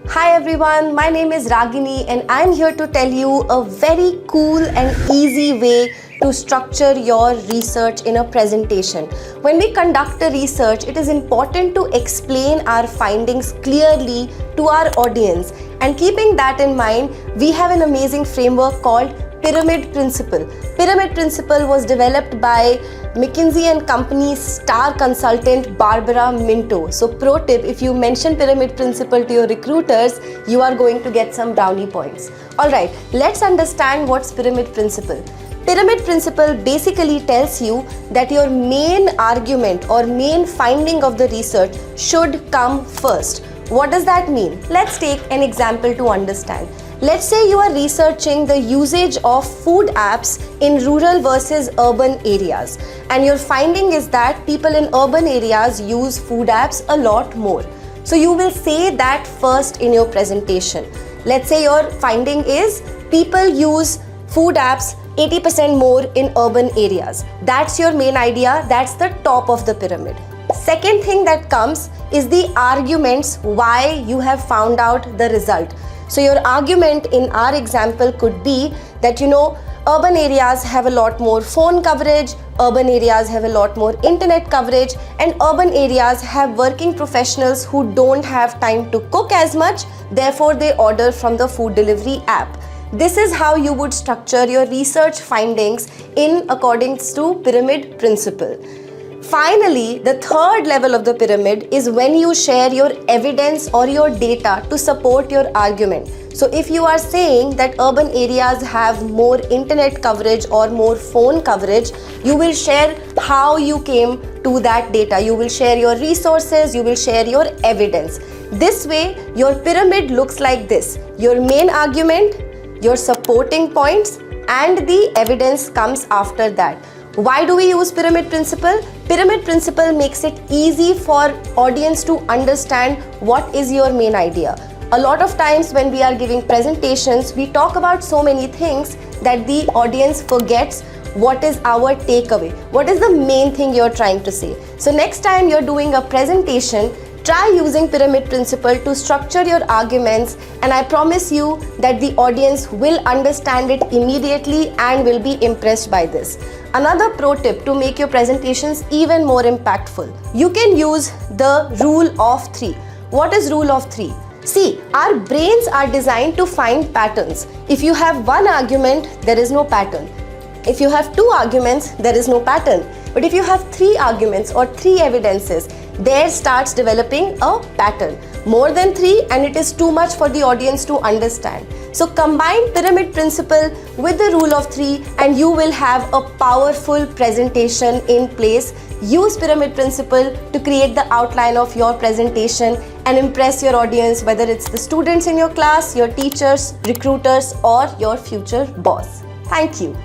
Hi everyone, my name is Ragini and I'm here to tell you a very cool and easy way to structure your research in a presentation. When we conduct a research, it is important to explain our findings clearly to our audience. And keeping that in mind, we have an amazing framework called Pyramid Principle. Pyramid Principle was developed by McKinsey & Company's star consultant Barbara Minto. So pro tip, if you mention Pyramid Principle to your recruiters, you are going to get some brownie points. Alright, let's understand what's Pyramid Principle. Pyramid Principle basically tells you that your main argument or main finding of the research should come first. What does that mean? Let's take an example to understand. Let's say you are researching the usage of food apps in rural versus urban areas, and your finding is that people in urban areas use food apps a lot more. So you will say that first in your presentation. Let's say your finding is people use food apps 80% more in urban areas. That's your main idea, that's the top of the pyramid. Second thing that comes is the arguments why you have found out the result. So your argument in our example could be that urban areas have a lot more phone coverage, urban areas have a lot more internet coverage, and urban areas have working professionals who don't have time to cook as much, therefore they order from the food delivery app. This is how you would structure your research findings in accordance to Pyramid Principle. Finally, the third level of the pyramid is when you share your evidence or your data to support your argument. So if you are saying that urban areas have more internet coverage or more phone coverage, you will share how you came to that data. You will share your resources, you will share your evidence. This way, your pyramid looks like this. Your main argument, your supporting points, and the evidence comes after that. Why do we use Pyramid Principle? Pyramid Principle makes it easy for audience to understand what is your main idea. A lot of times when we are giving presentations, we talk about so many things that the audience forgets what is our takeaway. What is the main thing you're trying to say? So next time you're doing a presentation, try using Pyramid Principle to structure your arguments, and I promise you that the audience will understand it immediately and will be impressed by this. Another pro tip to make your presentations even more impactful. You can use the rule of 3. What is rule of 3? See, our brains are designed to find patterns. If you have one argument, there is no pattern. If you have 2 arguments, there is no pattern. But if you have 3 arguments or 3 evidences, there starts developing a pattern. More than 3 and it is too much for the audience to understand. So combine Pyramid Principle with the rule of 3 and you will have a powerful presentation in place. Use Pyramid Principle to create the outline of your presentation and impress your audience, whether it's the students in your class, your teachers, recruiters, or your future boss. Thank you.